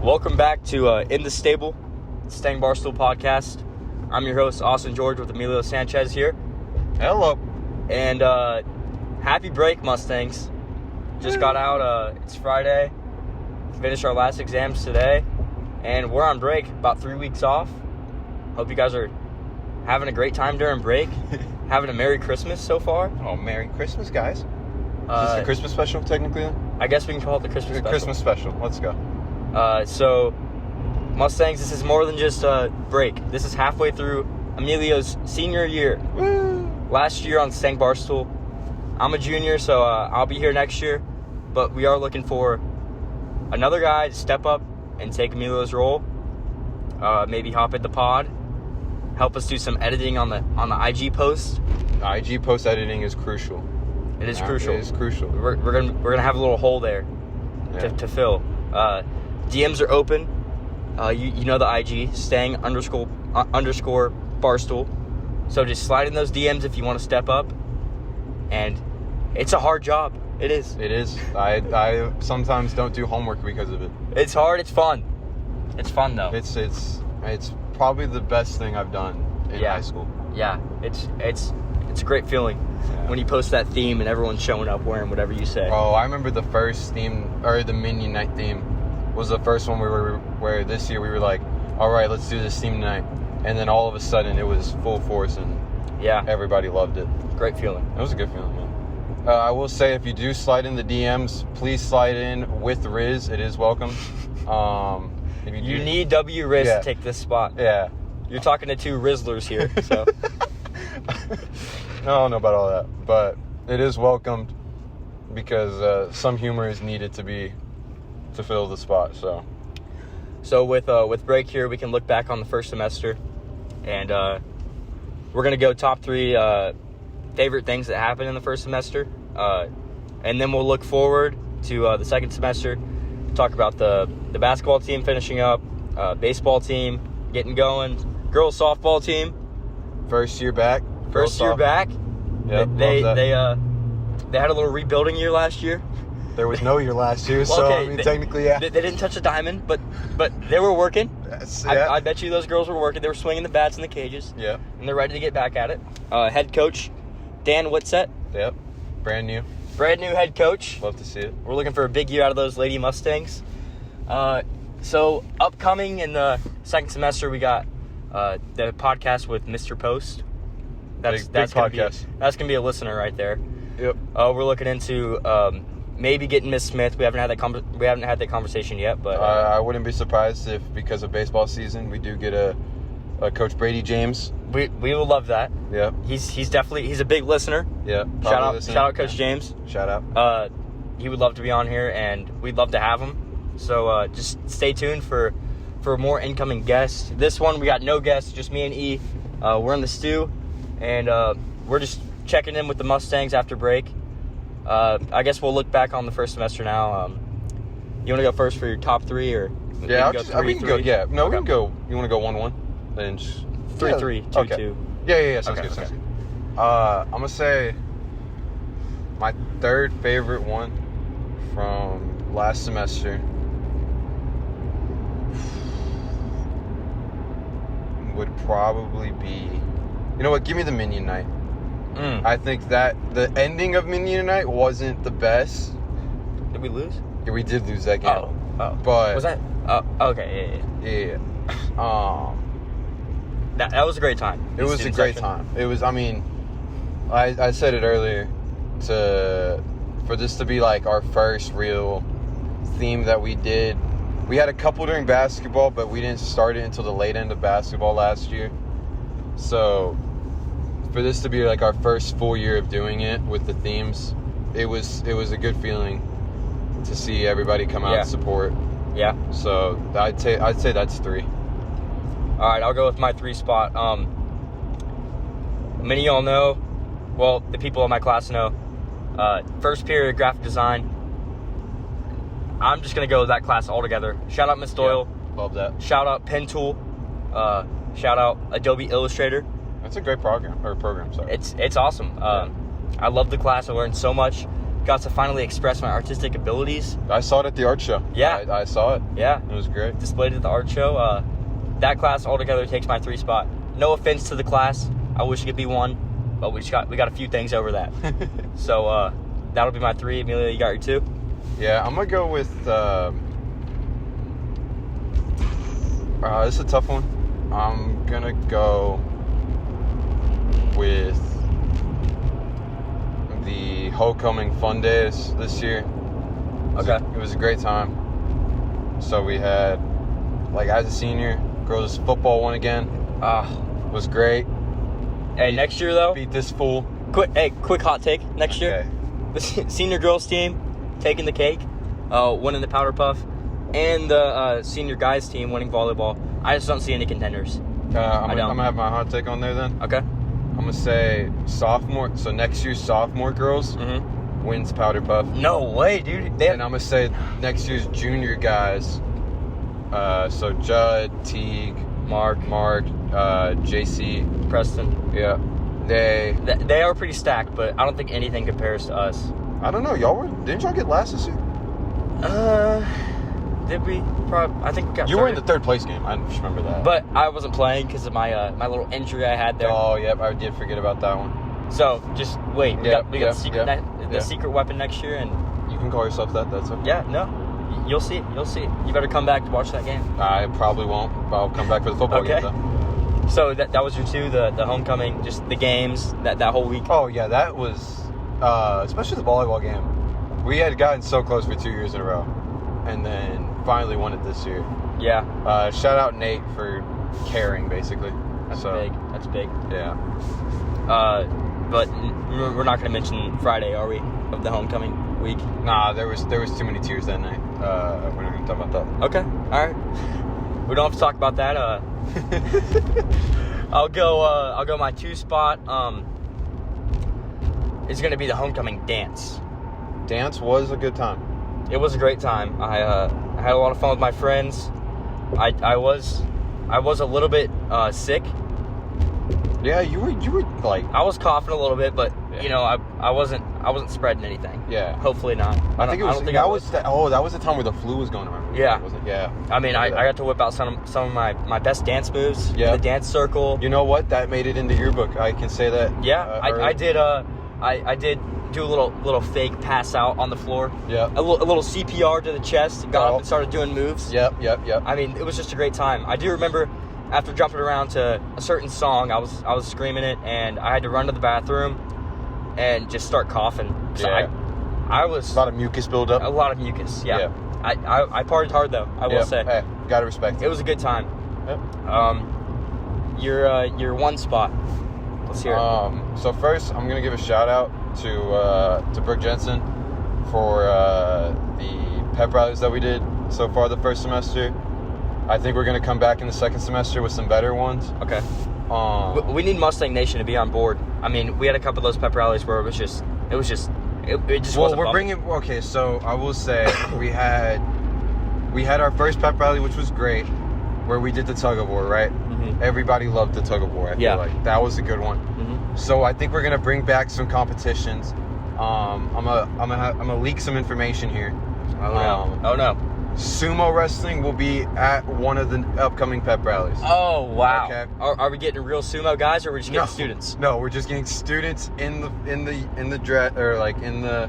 Welcome back to In the Stable, Mustang Barstool Podcast. I'm your host, Austin George, with Emilio Sanchez here. Hello. And happy break, Mustangs. Just got out. It's Friday. Finished our last exams today. And we're on break, about 3 weeks off. Hope you guys are having a great time during break. Having a Merry Christmas so far. Oh, Merry Christmas, guys. Is this the Christmas special, technically? I guess we can call it the Christmas special. Christmas special. Let's go. So, Mustangs, this is more than just a break. This is halfway through Emilio's senior year. Woo! Last year on Mustang Barstool. I'm a junior, so I'll be here next year. But we are looking for another guy to step up and take Emilio's role. Maybe hop at the pod. Help us do some editing on the IG post. IG post editing is crucial. It is crucial. It is crucial. We're gonna have a little hole there to fill. DMs are open. You know the IG, Stang __ Barstool. So just slide in those DMs if you want to step up. And it's a hard job. It is. It is. I sometimes don't do homework because of it. It's hard. It's fun. It's fun though. It's probably the best thing I've done in high school. Yeah. It's a great feeling when you post that theme and everyone's showing up wearing whatever you say. Oh, I remember the first theme, or the Minion Night theme, was the first one where this year we were like, all right, let's do this theme tonight. And then all of a sudden it was full force and everybody loved it. Great feeling. It was a good feeling, man. I will say, if you do slide in the DMs, please slide in with Riz. It is welcome. If you need W Riz to take this spot. Yeah. You're talking to two Rizzlers here, so. I don't know about all that, but it is welcomed because some humor is needed to fill the spot. So with break here, we can look back on the first semester, and we're gonna go top 3 favorite things that happened in the first semester, and then we'll look forward to the second semester. Talk about the basketball team finishing up, baseball team getting going, girls softball team First year back. Yep, they had a little rebuilding year last year. There was no year last year, so I mean, technically, yeah. They didn't touch a diamond, but they were working. Yes, I bet you those girls were working. They were swinging the bats in the cages. Yeah. And they're ready to get back at it. Head coach Dan Whitsett. Yep. Brand new head coach. Love to see it. We're looking for a big year out of those Lady Mustangs. So upcoming in the second semester, we got the podcast with Mr. Post. That's podcast. That's gonna be a listener right there. Yep. We're looking into maybe getting Miss Smith. We haven't had that conversation yet, but I wouldn't be surprised if, because of baseball season, we do get a Coach Brady James. We will love that. Yeah. He's definitely a big listener. Yeah. Shout out Coach James. Shout out. He would love to be on here, and we'd love to have him. So just stay tuned for more incoming guests. This one we got no guests, just me and E. We're in the stew, and we're just checking in with the Mustangs after break. I guess we'll look back on the first semester now. You want to go first for your top 3, or we can go. Yeah, no, okay. We can go. You want to go 1-1, then 3-3, 2-2. Yeah. Sounds good. I'm gonna say my third favorite one from last semester would probably be, you know what? Give me the Minion Night. I think that the ending of Minion Night wasn't the best. Did we lose? Yeah, we did lose that game. Oh. But was that? Okay. Yeah. That was a great time. It was a great time. It was. I mean, I said it earlier. For this to be like our first real theme that we did. We had a couple during basketball, but we didn't start it until the late end of basketball last year. So, for this to be like our first full year of doing it with the themes, it was a good feeling to see everybody come out and support. Yeah. So I'd say that's 3. All right, I'll go with my 3 spot. Many of y'all know, well, the people in my class know. First period graphic design. I'm just gonna go with that class altogether. Shout out Miss Doyle. Yeah, love that. Shout out Pen Tool. Shout out Adobe Illustrator. That's a great program. Sorry. It's awesome. I love the class. I learned so much. got to finally express my artistic abilities. I saw it at the art show. Yeah. I saw it. Yeah. It was great. Displayed at the art show. That class altogether takes my 3 spot. No offense to the class. I wish it could be 1, but we got a few things over that. So that'll be my 3. Amelia, you got your 2? Yeah, I'm gonna go with. This is a tough one. I'm gonna go with the homecoming fun days this year. Okay. It was a great time. So we had, like, as a senior, girls football won again. Was great. Hey, next year though. Beat this fool. Quick hot take. Next year, the senior girls team taking the cake, winning the powder puff, and the senior guys team winning volleyball. I just don't see any contenders. I'm gonna have my hot take on there then. Okay. I'm gonna say sophomore. So next year's sophomore girls wins powder puff. No way, dude. And I'm gonna say next year's junior guys. So Judd, Teague, Mark, JC, Preston. Yeah, they are pretty stacked, but I don't think anything compares to us. I don't know. Didn't y'all get last this year? Did we? I think we got. You were in the 3rd place game. I just remember that. But I wasn't playing because of my my little injury I had there. Oh, yep. I did forget about that one. So just wait. We got the secret secret weapon next year, and you can call yourself that. That's okay. Yeah. No. You'll see. You better come back to watch that game. I probably won't. I'll come back for the football game though. So that was your 2, the homecoming, just the games that whole week. Oh yeah, that was especially the volleyball game. We had gotten so close for 2 years in a row, and then finally won it this year. Yeah. Shout out Nate for caring, basically. That's big. That's big. Yeah. But we're not going to mention Friday, are we? Of the homecoming week. Nah, there was too many tears that night. We're not going to talk about that. Okay. All right. We don't have to talk about that. I'll go my 2 spot. Is going to be the homecoming dance. Dance was a good time. It was a great time. I had a lot of fun with my friends. I was a little bit sick. Yeah, you were like, I was coughing a little bit, but I wasn't spreading anything. Yeah. Hopefully not. I think that was the time where the flu was going around. Yeah. Wasn't it? Yeah. I mean, I got to whip out some of my best dance moves. Yeah. The dance circle. You know what? That made it into your book. I can say that. Yeah. I did. I did do a little fake pass out on the floor. Yeah. A little CPR to the chest. Got up and started doing moves. Yep. I mean, it was just a great time. I do remember after jumping around to a certain song, I was screaming it, and I had to run to the bathroom and just start coughing. Yeah. I was a lot of mucus buildup. A lot of mucus. Yeah. I partied hard though. I will say. Hey, gotta respect it. It was a good time. Yep. Your 1 spot. Let's hear it. So first, I'm gonna give a shout out to Brooke Jensen for the pep rallies that we did so far the first semester. I think we're gonna come back in the second semester with some better ones. Okay. We need Mustang Nation to be on board. I mean, we had a couple of those pep rallies where it just wasn't. Well, we're bringing. Okay, so I will say we had our first pep rally, which was great, where we did the tug of war. Right. Mm-hmm. Everybody loved the tug of war. I feel like that was a good one. Mm-hmm. So I think we're gonna bring back some competitions. I'm gonna leak some information here. Oh no. Sumo wrestling will be at one of the upcoming pep rallies. Oh wow! Okay. Are we getting real sumo guys, or are we just getting students? No, we're just getting students in the dress, or like in the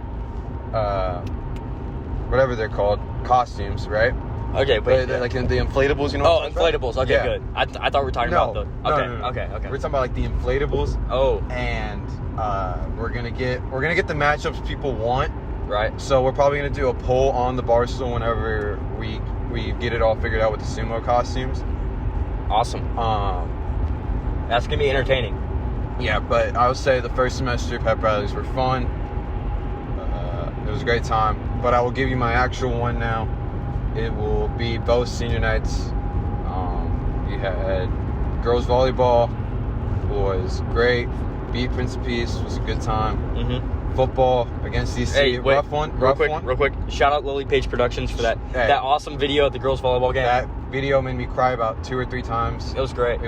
whatever they're called, costumes, right? Okay, wait. Like in the inflatables, you know? Oh, inflatables. Okay, yeah. Good. I thought we were talking about the. Okay, no. Okay. We're talking about like the inflatables. Oh. And we're gonna get the matchups people want. Right. So we're probably going to do a poll on the Barstool whenever we get it all figured out with the sumo costumes. Awesome. That's going to be entertaining. Yeah, but I would say the first semester pep rallies were fun. It was a great time. But I will give you my actual one now. It will be both senior nights. We had girls volleyball. Was great. Beat Prince of Peace. Was a good time. Mm-hmm. Football against DC. Hey, wait, rough one. Real quick. Shout out Lily Page Productions for that awesome video at the girls volleyball game. That video made me cry about 2 or 3 times. It was great.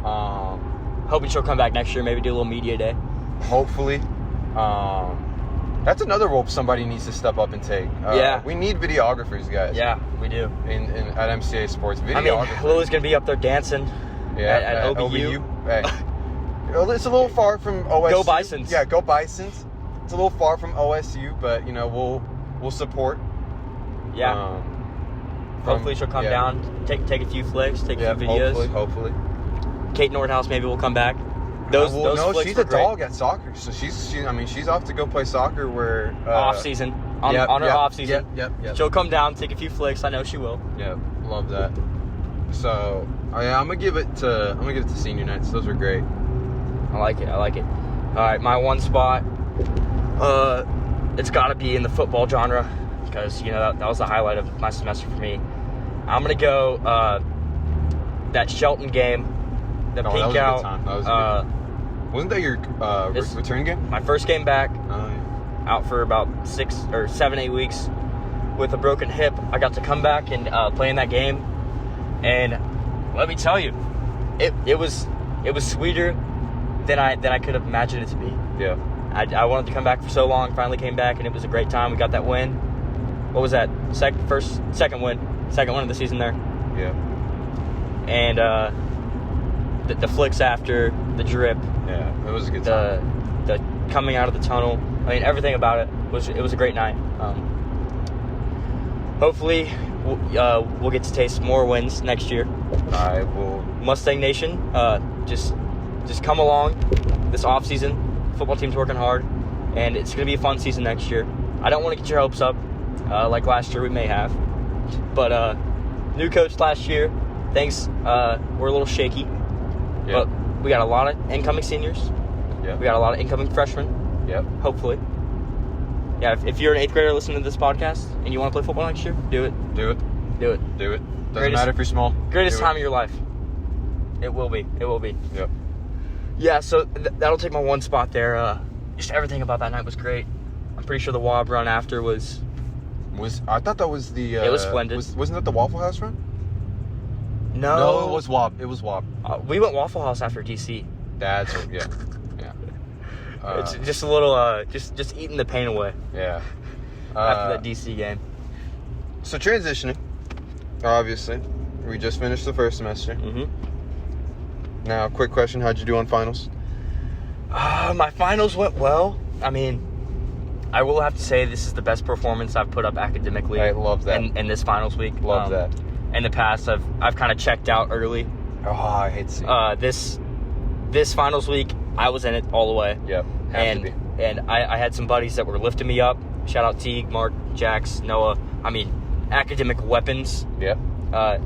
Hoping she'll come back next year. Maybe do a little media day. Hopefully. That's another role somebody needs to step up and take. Yeah. We need videographers, guys. Yeah, we do. At MCA Sports, I videographers. mean, Lily's going to be up there dancing at OBU. Hey. It's a little far from OSU. Go Bisons. Yeah, go Bisons. It's a little far from OSU, but, we'll support. Yeah. Hopefully she'll come down, take a few flicks, take a few videos. Hopefully. Kate Nordhaus maybe will come back. Those flicks she's were a great. dog at soccer, so she's off to go play soccer where off season on her off season. Yep. She'll come down, take a few flicks. I know she will. Yep, love that. So I'm gonna give it to senior nights. Those were great. I like it. All right, my one spot. It's got to be in the football genre because that was the highlight of my semester for me. I'm gonna go that Shelton game, the That Pink was a Out. good time. That was a good time. Wasn't that your return game? My first game back. Oh, yeah. Out for about 6 or 7, 8 weeks with a broken hip. I got to come back and play in that game, and let me tell you, it was sweeter than I could have imagined it to be. Yeah. I wanted to come back for so long. Finally came back, and it was a great time. We got that win. What was that? Second win of the season there. Yeah. And the flicks after, the drip. Yeah, it was a good time. The coming out of the tunnel. I mean, everything about it was a great night. Hopefully, we'll get to taste more wins next year. I will. Mustang Nation, just come along this off season. Football team's working hard, and it's going to be a fun season next year. I don't want to get your hopes up like last year we may have, but new coach last year. Things were a little shaky, but we got a lot of incoming seniors. Yeah. We got a lot of incoming freshmen. Yep. Hopefully. Yeah, if you're an 8th grader listening to this podcast and you want to play football next year, do it. Do it. Doesn't matter if you're small. Greatest time of your life. It will be. Yep. Yeah, so that'll take my one spot there. Just everything about that night was great. I'm pretty sure the WAB run after was... I thought that was the... it was splendid. Wasn't that the Waffle House run? No, it was WAB. It was WAB. We went Waffle House after DC. That's yeah. It's just a little, just eating the pain away. Yeah. After that DC game. So transitioning, obviously, we just finished the first semester. Mm-hmm. Now, quick question: how'd you do on finals? My finals went well. I mean, I will have to say this is the best performance I've put up academically. I love that. In this finals week. Love that. In the past, I've kind of checked out early. Oh, I hate to see this finals week, I was in it all the way. Yep. And I had some buddies that were lifting me up. Shout out Teague, Mark, Jax, Noah. I mean, academic weapons. Yep.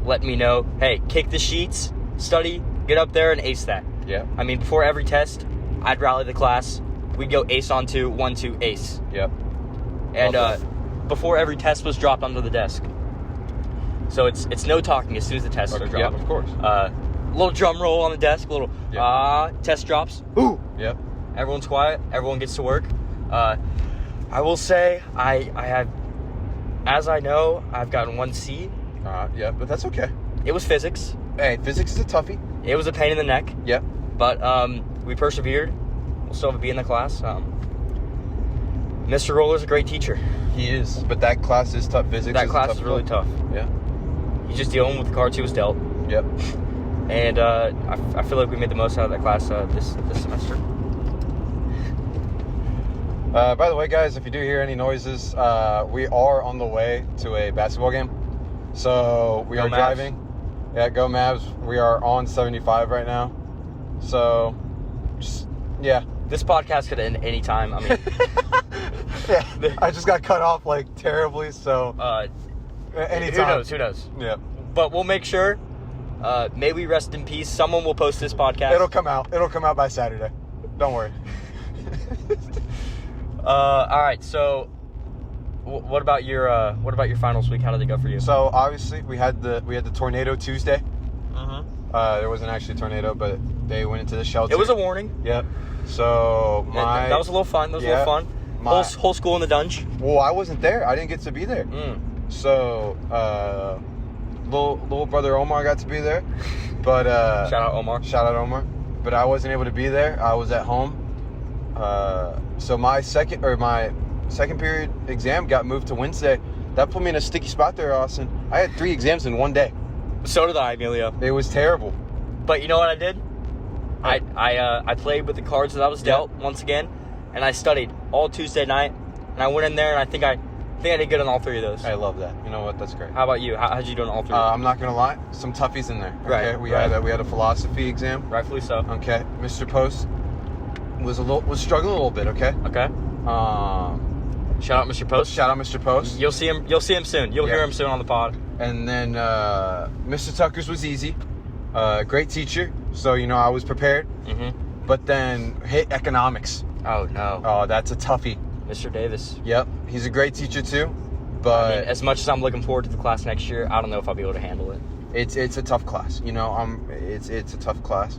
Letting me know, hey, kick the sheets, study, get up there and ace that. Yep. I mean, before every test, I'd rally the class. We'd go ace on 2, 1, 2, ace. Yep. And before every test was dropped onto the desk. So it's no talking as soon as the tests are dropped. Yeah, of course. Little drum roll on the desk, little test drops. Ooh. Yep. Everyone's quiet. Everyone gets to work. I will say I have, as I know, I've gotten 1 C. Yeah, but that's okay. It was physics. Hey, physics is a toughie. It was a pain in the neck. Yep. But we persevered. We'll still have a B in the class. Mr. Roller's a great teacher. He is. But that class is tough. Physics That class is really tough. Yeah. He's just dealing with the cards he was dealt. Yep. And I feel like we made the most out of that class this semester. By the way, guys, if you do hear any noises, we are on the way to a basketball game. So we are driving. Yeah, go Mavs. We are on 75 right now. So, yeah. This podcast could end any time. I mean, yeah, I just got cut off like terribly. So, anytime. Who knows? Yeah. But we'll make sure. May we rest in peace. Someone will post this podcast. It'll come out. It'll come out by Saturday. Don't worry. All right. So, what about your finals week? How did it go for you? So obviously we had the tornado Tuesday. Mm-hmm. There wasn't actually a tornado, but they went into the shelter. It was a warning. Yep. So that was a little fun. That was a little fun. Whole school in the dunge. Well, I wasn't there. I didn't get to be there. So little brother Omar got to be there, but shout out Omar. But I wasn't able to be there. I was at home. So my second period exam got moved to Wednesday. That put me in a sticky spot there, Austin. I had 3 exams in one day. So did I, Emilio. It was terrible. But you know what I did? I played with the cards that I was dealt once again, and I studied all Tuesday night, and I went in there, and I think I did good on all 3 of those. I love that. You know what? That's great. How about you? How'd you do on all 3? I'm not gonna lie, some toughies in there. Okay? Right. We had a philosophy exam. Rightfully so. Okay. Mr. Post was struggling a little bit. Okay. Okay. Shout out Mr. Post. Shout out Mr. Post. You'll see him soon. You'll hear him soon on the pod. And then Mr. Tucker's was easy. Great teacher. So I was prepared. Mm-hmm. But then hit economics. Oh no. Oh, that's a toughie. Mr. Davis. Yep, he's a great teacher too. But I mean, as much as I'm looking forward to the class next year, I don't know if I'll be able to handle it. It's a tough class. It's a tough class.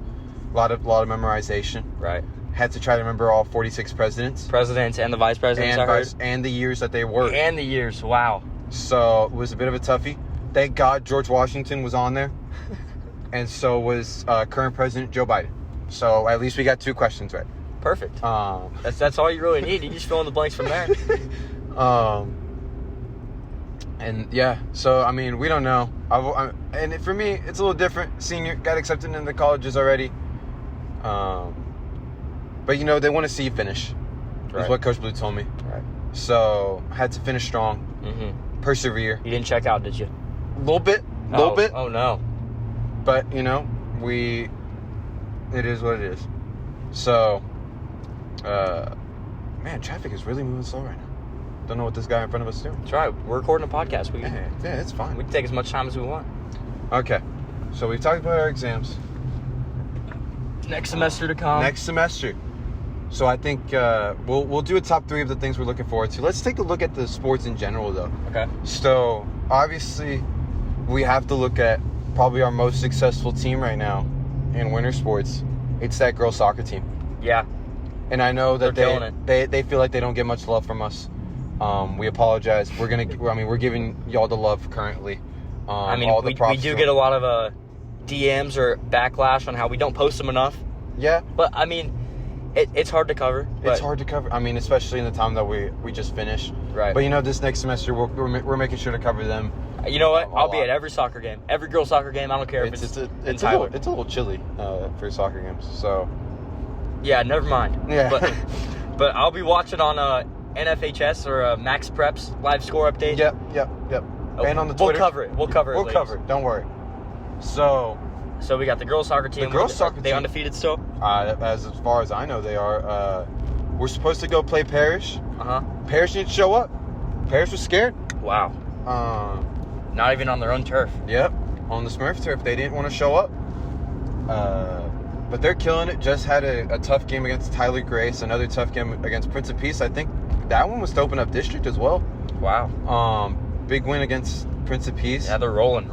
A lot of memorization. Right. Had to try to remember all 46 presidents. Presidents and the vice presidents. And the years that they worked. And the years. Wow. So it was a bit of a toughie. Thank God George Washington was on there. And so was current President Joe Biden. So at least we got 2 questions right. Perfect. That's all you really need. You just fill in the blanks from there. And yeah, so I mean, we don't know. And for me, it's a little different. Senior, got accepted into the colleges already. But they want to see you finish. Right. Is what Coach Blue told me. Right. So had to finish strong. Mm-hmm. Persevere. You didn't check out, did you? A little bit. Oh no. But it is what it is. So, man, traffic is really moving slow right now. Don't know what this guy in front of us is doing. That's right. We're recording a podcast. Yeah, it's fine. We can take as much time as we want. Okay. So we've talked about our exams. Next semester to come. Next semester. So I think we'll do a top 3 of the things we're looking forward to. Let's take a look at the sports in general, though. Okay. So obviously, we have to look at probably our most successful team right now in winter sports. It's that girls soccer team. Yeah. And I know that They're killing they feel like they don't get much love from us. We apologize. We're giving y'all the love currently. We do get a lot of DMs or backlash on how we don't post them enough. Yeah. But I mean, it's hard to cover. It's hard to cover. I mean, especially in the time that we just finished. Right. But this next semester we're making sure to cover them. You know what? I'll be at every soccer game, every girls soccer game. I don't care if it's a little chilly for soccer games. So. Yeah, never mind. Yeah. But I'll be watching on NFHS or Max Preps live score update. Yep. And on the Twitter. We'll cover it. We'll cover it. Don't worry. So we got the girls soccer team. They undefeated still? As far as I know, they are. We're supposed to go play Parrish. Parrish didn't show up. Parrish was scared. Wow. Not even on their own turf. Yep. On the Smurf turf, they didn't want to show up. But they're killing it. Just had a tough game against Tyler Grace. Another tough game against Prince of Peace. I think that one was to open up district as well. Wow. Big win against Prince of Peace. Yeah, they're rolling.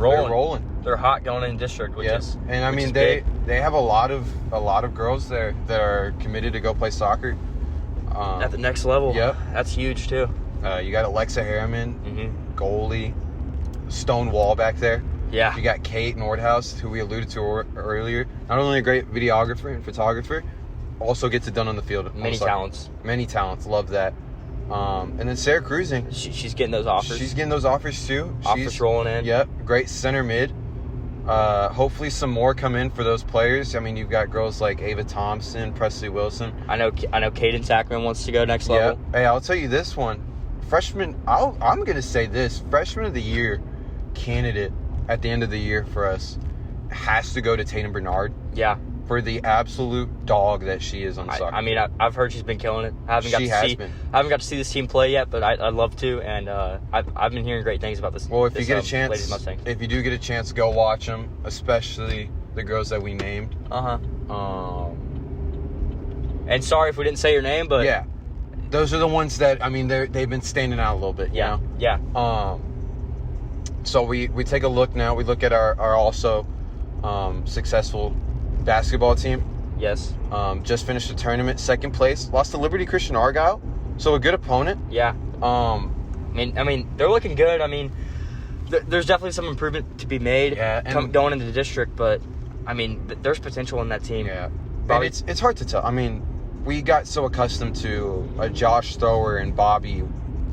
They're hot going in district, which is and I mean they have a lot of girls there that are committed to go play soccer at the next level. Yep, that's huge too. You got Alexa Harriman, goalie, Stone Wall back there. Yeah, you got Kate Nordhaus, who we alluded to earlier. Not only a great videographer and photographer, also gets it done on the field. Many talents. Love that. And then Sarah Cruising. She's getting those offers. She's getting those offers too. Offers rolling in. Yep, great center mid. Hopefully some more come in for those players. I mean, you've got girls like Ava Thompson, Presley Wilson. I know Caden Sackman wants to go next level. Hey, I'll tell you this one. Freshman, I'm going to say this. Freshman of the year candidate at the end of the year for us has to go to Tatum Bernard. Yeah. For the absolute dog that she is on the soccer. I mean, I've heard she's been killing it. I haven't got to see this team play yet, but I'd love to, and I've been hearing great things about this. Well, if you get a chance, Ladies Mustangs. If you do get a chance, go watch them, especially the girls that we named. And sorry if we didn't say your name, but yeah, those are the ones that they've been standing out a little bit. You know? Yeah. So we take a look now. We look at our also successful basketball team. Yes. Just finished the tournament, second place. Lost to Liberty Christian Argyle, so a good opponent. Yeah. I mean, they're looking good. I mean, there's definitely some improvement to be made going into the district, but I mean, there's potential in that team. Yeah. And it's hard to tell. I mean, we got so accustomed to a Josh Thrower and Bobby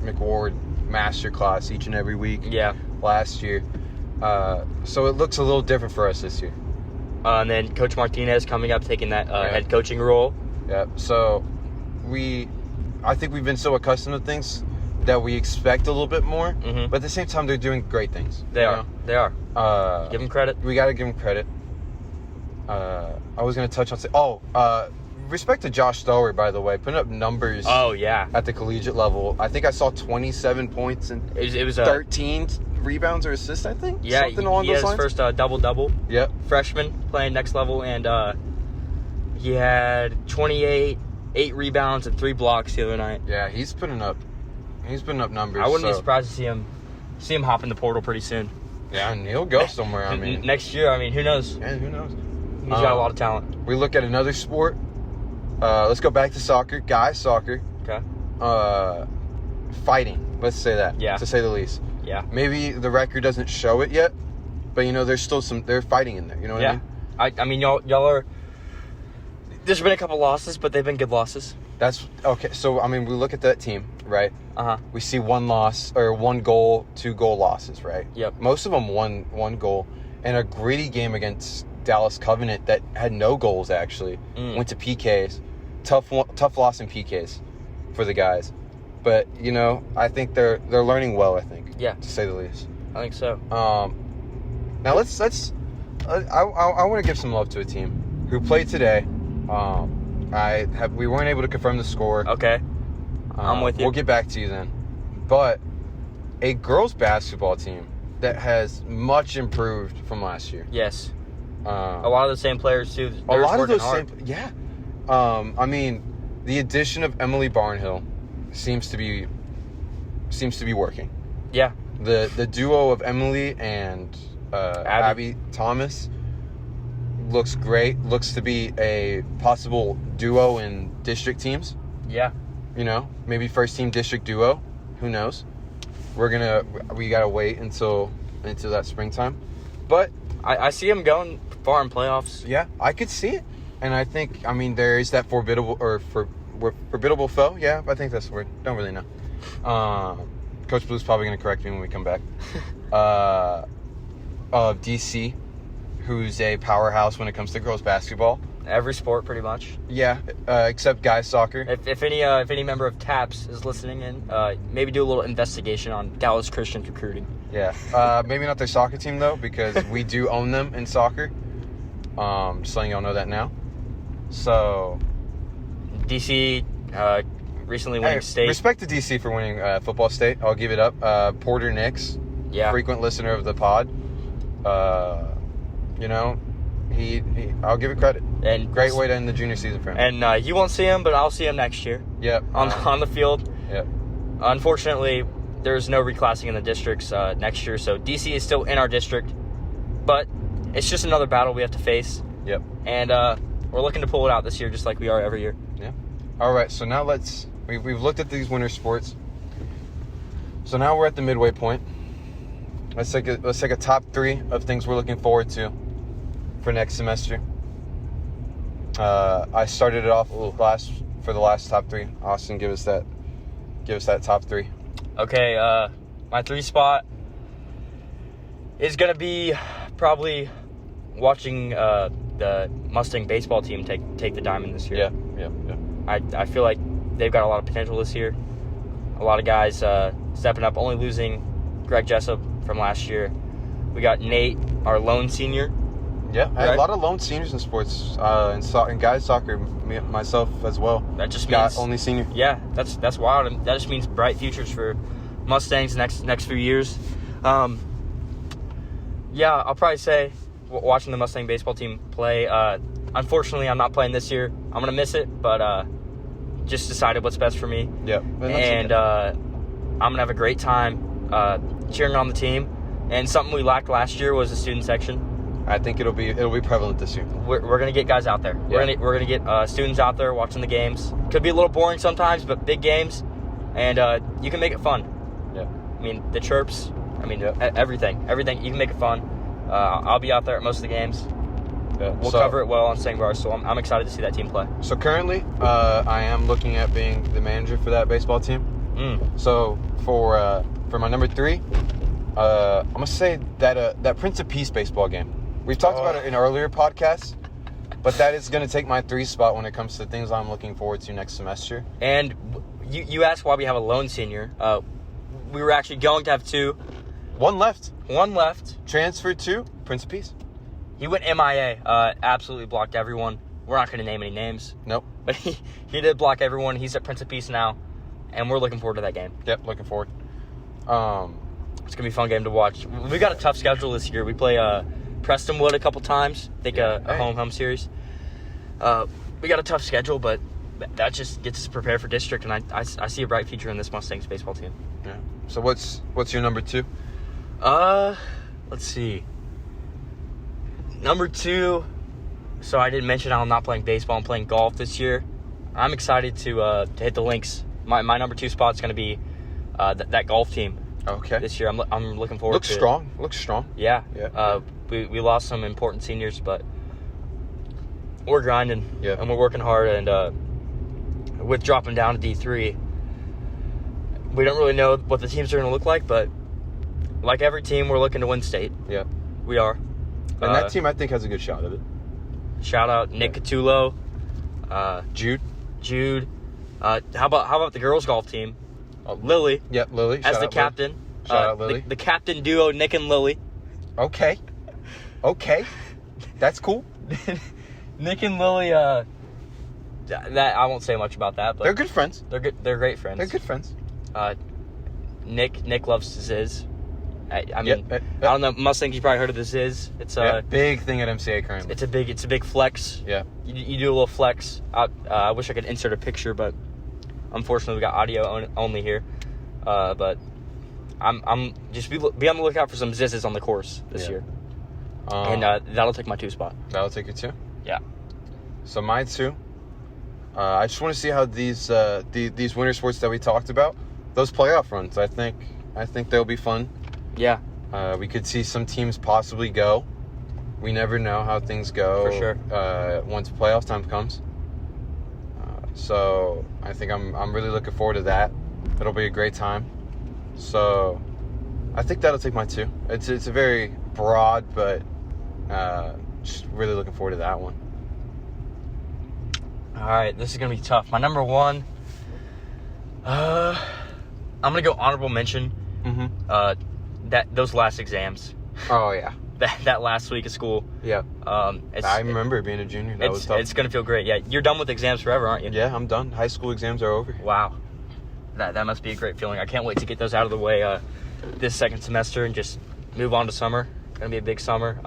McWard masterclass each and every week. Yeah. Last year. So it looks a little different for us this year. And then Coach Martinez coming up, taking that head coaching role. Yeah. So I think we've been so accustomed to things that we expect a little bit more. Mm-hmm. But at the same time, they're doing great things. They are. They are. Give them credit. We got to give them credit. I was going to touch on... respect to Josh Thrower, by the way, putting up numbers. Oh, yeah. At the collegiate level. I think I saw 27 points and it was 13 rebounds or assists, I think. Yeah, something along he those had lines. his first double-double. Yep. Freshman playing next level, and he had 28, 8 rebounds, and 3 blocks the other night. Yeah, he's putting up numbers. I wouldn't be surprised to see him hop in the portal pretty soon. Yeah, and he'll go somewhere. I mean, next year. I mean, who knows? Yeah, who knows? He's got a lot of talent. We look at another sport. Let's go back to soccer. Guys soccer. Okay. Fighting. Let's say that. Yeah. To say the least. Yeah. Maybe the record doesn't show it yet, but there's still they're fighting in there. You know what I mean? I mean, y'all are. There's been a couple losses, but they've been good losses. That's okay. So I mean, we look at that team, right? We see 1 loss or 1 goal, 2 goal losses, right? Yep. Most of them one goal, and a gritty game against Dallas Covenant that had no goals actually. Went to PKs. Tough loss in PKs for the guys, but I think they're learning well. I think. Yeah. To say the least. I think so. Now let's. I want to give some love to a team who played today. We weren't able to confirm the score. Okay. I'm with you. We'll get back to you then. But a girls basketball team that has much improved from last year. Yes. A lot of the same players too. A lot of those same. Yeah. I mean, the addition of Emily Barnhill seems to be working. Yeah. The duo of Emily and Abby Thomas looks great. Looks to be a possible duo in district teams. Yeah. Maybe first team district duo. Who knows? We gotta wait until that springtime. But I see him going far in playoffs. Yeah, I could see it. And I think, there is that formidable foe. Yeah, I think that's the word. Don't really know. Coach Blue's probably going to correct me when we come back. DC, who's a powerhouse when it comes to girls basketball. Every sport, pretty much. Yeah, except guys soccer. If any member of TAPS is listening in, maybe do a little investigation on Dallas Christian's recruiting. Yeah, maybe not their soccer team though, because we do own them in soccer. Just letting y'all know that now. So, DC recently winning state. Respect to DC for winning football state. I'll give it up. Porter Nix, frequent listener of the pod. I'll give it credit. And great way to end the junior season for him. And you won't see him, but I'll see him next year. Yep. On the field. Yep. Unfortunately, there's no reclassing in the districts next year, so DC is still in our district, but it's just another battle we have to face. Yep. And we're looking to pull it out this year, just like we are every year. Yeah. All right. So now we've looked at these winter sports. So now we're at the midway point. Let's take a top 3 of things we're looking forward to for next semester. I started it off for the last top 3. Austin, give us that top 3. Okay. My 3 spot is gonna be probably watching the Mustang baseball team take the diamond this year. Yeah. I feel like they've got a lot of potential this year. A lot of guys stepping up, only losing Greg Jessup from last year. We got Nate, our lone senior. Yeah, right? A lot of lone seniors in sports, and guys soccer, myself as well. That just means means only senior. Yeah, that's wild. And that just means bright futures for Mustangs next few years. Yeah, I'll probably say watching the Mustang baseball team play. Unfortunately, I'm not playing this year. I'm gonna miss it, but just decided what's best for me. Yeah, and I'm gonna have a great time cheering on the team. And something we lacked last year was a student section. I think it'll be prevalent this year. We're gonna get guys out there. Yeah. We're gonna get students out there watching the games. Could be a little boring sometimes, but big games, and you can make it fun. Yeah. I mean the chirps. I mean everything. You can make it fun. I'll be out there at most of the games. We'll cover it well on Sangbar, so I'm excited to see that team play. So currently, I am looking at being the manager for that baseball team. So for my number 3, I'm gonna say that Prince of Peace baseball game. We've talked about it in earlier podcasts, but that is gonna take my 3 spot when it comes to things I'm looking forward to next semester. And you asked why we have a lone senior. We were actually going to have 2. One left. Transferred to Prince of Peace. He went MIA. Absolutely blocked everyone. We're not going to name any names. Nope. But he did block everyone. He's at Prince of Peace now, and we're looking forward to that game. Yep, looking forward. It's going to be a fun game to watch. We got a tough schedule this year. We play Prestonwood a couple times. I think a home series. We got a tough schedule, but that just gets us prepared for district, and I see a bright future in this Mustangs baseball team. Yeah. So what's your number 2? Let's see. Number 2. So I didn't mention I'm not playing baseball. I'm playing golf this year. I'm excited to hit the links. My number 2 spot is going to be that golf team. Okay. This year, I'm looking forward Looks to. Looks strong. Yeah. Yeah. We lost some important seniors, but we're grinding. Yeah. And we're working hard. And with dropping down to D3, we don't really know what the teams are going to look like, but like every team, we're looking to win state. Yeah. We are. And that team, I think, has a good shot at it. Shout out Nick Catullo. Jude. How about the girls golf team? Lily. Yep, Lily. As the captain. Shout out Lily. The captain duo, Nick and Lily. Okay. That's cool. Nick and Lily, that I won't say much about that, but they're good friends. They're great friends. They're good friends. Nick loves Ziz. I mean, Yep. I don't know, Mustangs, you probably heard of the Ziz. It's a big thing at MCA currently. It's a big flex. Yeah. You do a little flex. I wish I could insert a picture, but unfortunately we got audio only here. But I'm just be on the lookout for some Zizzes on the course this year. And that'll take my 2 spot. That'll take your 2? Yeah. So my 2, I just want to see how these winter sports that we talked about, those playoff runs, I think they'll be fun. Yeah. We could see some teams possibly go. We never know how things go. For sure. Once playoff time comes. So I think I'm really looking forward to that. It'll be a great time. So I think that'll take my 2. It's a very broad, but just really looking forward to that one. All right, this is gonna be tough. My number 1, I'm gonna go honorable mention. Mm-hmm. Those last exams. Oh yeah. That last week of school. Yeah. I remember being a junior. That was tough. It's gonna feel great. Yeah, you're done with exams forever, aren't you? Yeah, I'm done. High school exams are over. Wow. That must be a great feeling. I can't wait to get those out of the way this second semester and just move on to summer. Gonna be a big summer.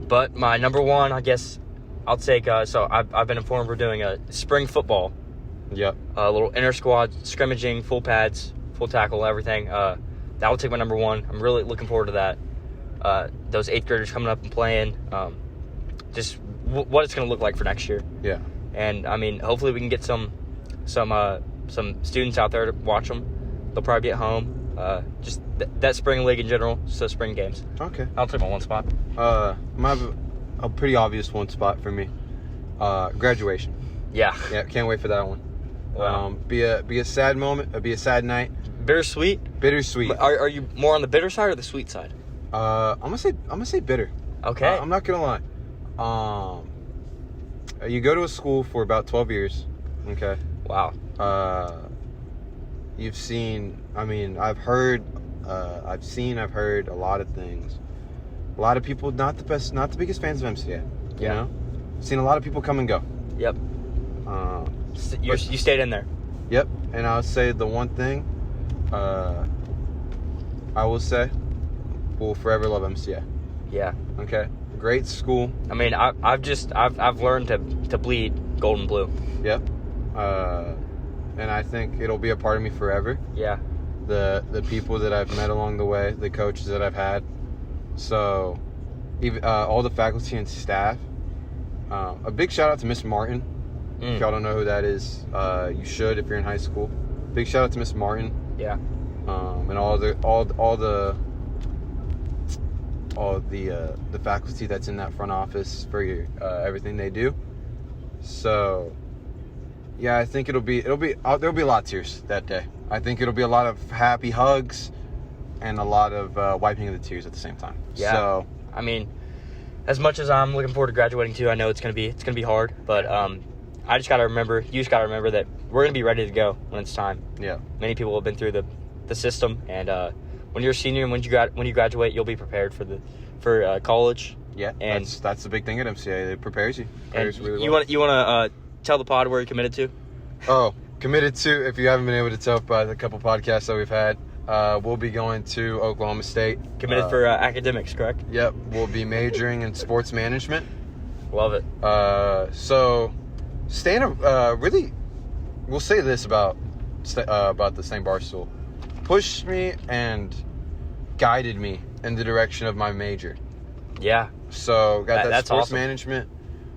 But my number 1, I guess I'll take. So I've been informed we're doing a spring football. Yep. A little inter squad scrimmaging, full pads, full tackle, everything. That will take my number 1. I'm really looking forward to that. Those 8th graders coming up and playing. Just what it's going to look like for next year. Yeah. And I mean, hopefully we can get some students out there to watch them. They'll probably be at home. Just that spring league in general. So spring games. Okay. I'll take my 1 spot. I have a pretty obvious 1 spot for me. Graduation. Yeah. Yeah. Can't wait for that one. Wow. Be a sad moment. Be a sad night. Bittersweet. Are you more on the bitter side or the sweet side? I'm gonna say bitter. Okay. I'm not gonna lie. You go to a school for about 12 years. Okay. Wow. You've seen. I mean, I've heard a lot of things. A lot of people not the biggest fans of MCA. You know, seen a lot of people come and go. Yep. You stayed in there. Yep. And I'll say the one thing. I will say, we'll forever love MCA. Yeah. Okay. Great school. I mean, I've learned to bleed gold and blue. Yep. And I think it'll be a part of me forever. Yeah. The people that I've met along the way, the coaches that I've had. So, even all the faculty and staff. A big shout out to Miss Martin. If y'all don't know who that is, you should if you're in high school. Big shout out to Miss Martin. Yeah. And all the all the faculty that's in that front office for everything they do. So, yeah, I think there'll be a lot of tears that day. I think it'll be a lot of happy hugs and a lot of wiping of the tears at the same time. Yeah. So, I mean, as much as I'm looking forward to graduating too, I know it's gonna be hard, but you just gotta remember that we're gonna be ready to go when it's time. Yeah. Many people have been through the system, and when you're a senior and when you graduate, you'll be prepared for college. Yeah, and that's the big thing at MCA. It prepares you. You want to tell the pod where you're committed to? Oh, committed to. If you haven't been able to tell by the couple podcasts that we've had, we'll be going to Oklahoma State. Committed for academics, correct? Yep, we'll be majoring in sports management. Love it. So, really, we'll say this about the St. Barstool. Pushed me and guided me in the direction of my major. Yeah. So, got that sports awesome. management.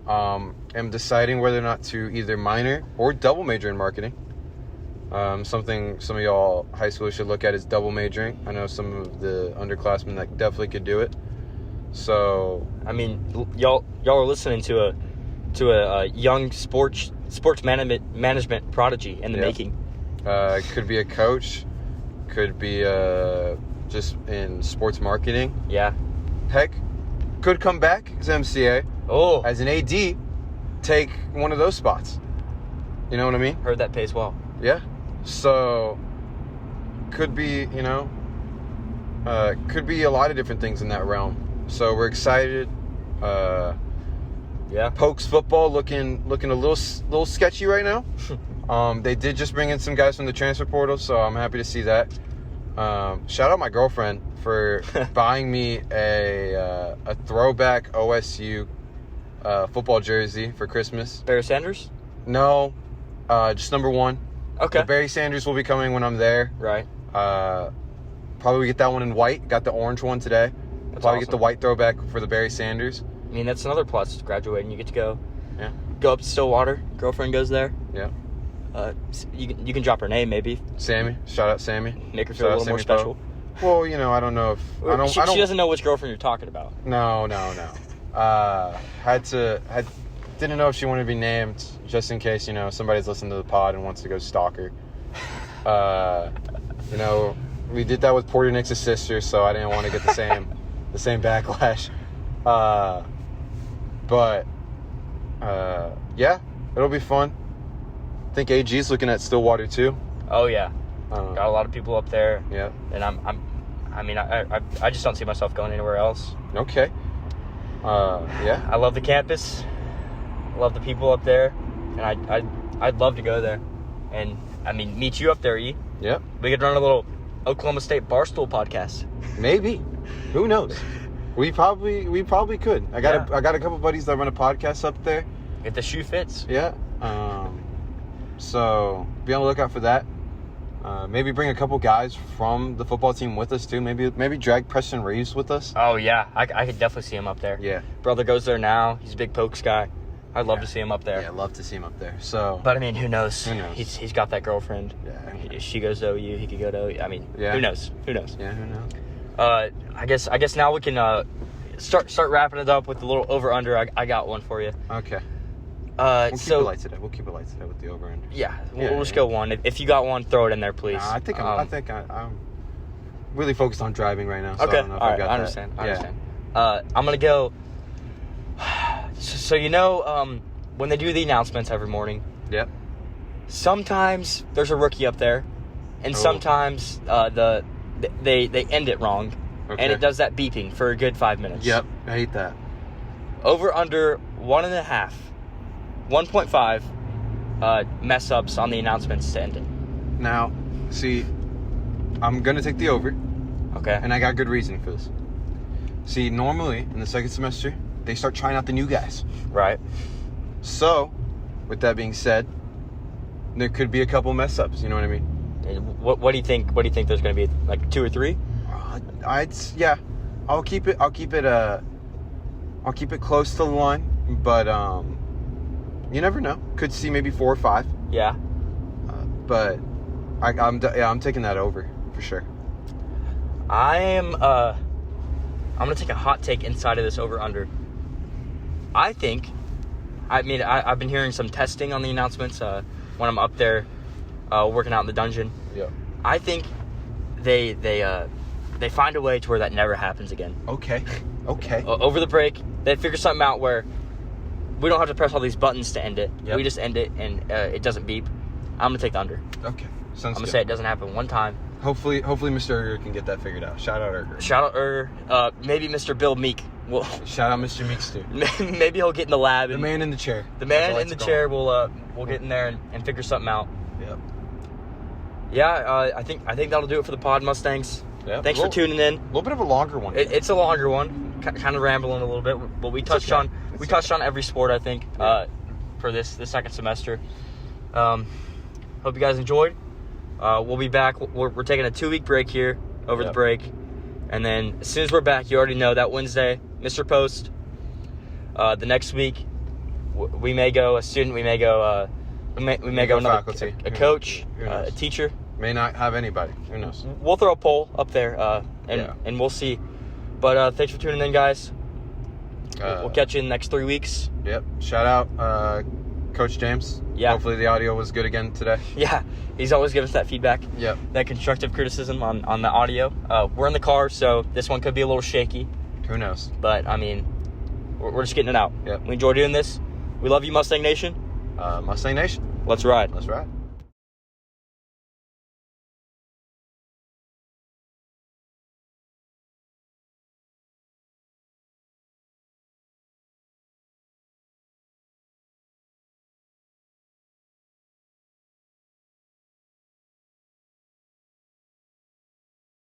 Am deciding whether or not to either minor or double major in marketing. Something some of y'all high schoolers should look at is double majoring. I know some of the underclassmen that definitely could do it. So, I mean, y'all are listening to a young sports management prodigy in the making. Could be a coach, could be just in sports marketing. Yeah. Heck, could come back as MCA. Oh, as an AD, take one of those spots. You know what I mean? Heard that pays well. Yeah. So, could be, could be a lot of different things in that realm. So we're excited. Yeah. Pokes football looking a little sketchy right now. They did just bring in some guys from the transfer portal, so I'm happy to see that. Shout out my girlfriend for buying me a throwback OSU football jersey for Christmas. Barry Sanders? No, just number 1. Okay. The Barry Sanders will be coming when I'm there. Right. Probably get that one in white. Got the orange one today. That's probably awesome. get the white throwback for the Barry Sanders. I mean, that's another plus. Graduating, you get to go up to Stillwater. Girlfriend goes there. Yeah. You can drop her name maybe. Sammy. Shout out Sammy. Make her feel a little more special. Well, I don't know if she doesn't know which girlfriend you're talking about. No. Didn't know if she wanted to be named, just in case somebody's listening to the pod and wants to go stalk her. We did that with Porter Nix's sister, so I didn't want to get the same backlash. Yeah, it'll be fun. I think AG's looking at Stillwater too. Oh yeah, got a lot of people up there. Yeah, and I just don't see myself going anywhere else. Okay. Yeah, I love the campus. I love the people up there, and I'd love to go there, and meet you up there, E. Yep. We could run a little Oklahoma State Barstool podcast. Maybe. Who knows? We probably could. I got a couple buddies that run a podcast up there. If the shoe fits. Yeah. So be on the lookout for that. Maybe bring a couple guys from the football team with us too. Maybe drag Preston Reeves with us. Oh yeah, I could definitely see him up there. Yeah. Brother goes there now. He's a big Pokes guy. I'd love to see him up there. Yeah, love to see him up there. So, but who knows? Who knows? He's got that girlfriend. Yeah. If she goes to OU, he could go to OU. Who knows? Who knows? Yeah, who knows? I guess now we can start wrapping it up with the little over under. I got one for you. Okay. We'll keep it light today. We'll keep it light today with the over under. Yeah, we'll just go one. If you got one, throw it in there, please. Nah, I think I'm really focused on driving right now. So okay. I don't know if I got understand. that. I understand. I'm gonna go. So when they do the announcements every morning. Yep. Sometimes there's a rookie up there, and sometimes they end it wrong, and it does that beeping for a good 5 minutes. Yep, I hate that. Over under 1.5 mess ups on the announcements to end it. Now, see, I'm gonna take the over. Okay. And I got good reasoning for this. See, normally in the second semester, they start trying out the new guys. Right. So, with that being said, there could be a couple mess ups. You know what I mean? What do you think? What do you think there's going to be? Like 2 or 3? I'll keep it close to the line, but you never know. Could see maybe 4 or 5. Yeah. But I'm taking that over for sure. I am I'm going to take a hot take inside of this over-under. I've been hearing some testing on the announcements when I'm up there working out in the dungeon. Yeah. I think they find a way to where that never happens again. Okay. Over the break, they figure something out where we don't have to press all these buttons to end it. Yep. We just end it, and it doesn't beep. I'm going to take the under. Okay. Sounds I'm going good. to say it doesn't happen one time. Hopefully Mr. Erger can get that figured out. Shout out Erger. Shout out Erger. Maybe Mr. Bill Meek. Shout out Mr. Meeks too. Maybe he'll get in the lab. The man in the chair. The man in the chair will get in there and figure something out. Yep. Yeah, I think that'll do it for the pod, Mustangs. Yep. Thanks for tuning in. A little bit of a longer one. It's a longer one, kind of rambling a little bit, but we touched on every sport, I think, for this second semester. Hope you guys enjoyed. We'll be back. We're taking a 2-week break here over the break, and then as soon as we're back, you already know that Wednesday, Mr. Post. The next week, we may go a student. We may go. We may go another faculty. A coach, a teacher. May not have anybody. Who knows? We'll throw a poll up there, and we'll see. But thanks for tuning in, guys. We'll catch you in the next 3 weeks. Yep. Shout out Coach James. Yeah. Hopefully the audio was good again today. Yeah, he's always giving us that feedback. Yep. That constructive criticism on the audio. We're in the car, so this one could be a little shaky. Who knows? But, I mean, we're just getting it out. Yep. We enjoy doing this. We love you, Mustang Nation. Mustang Nation. Let's ride. Let's ride.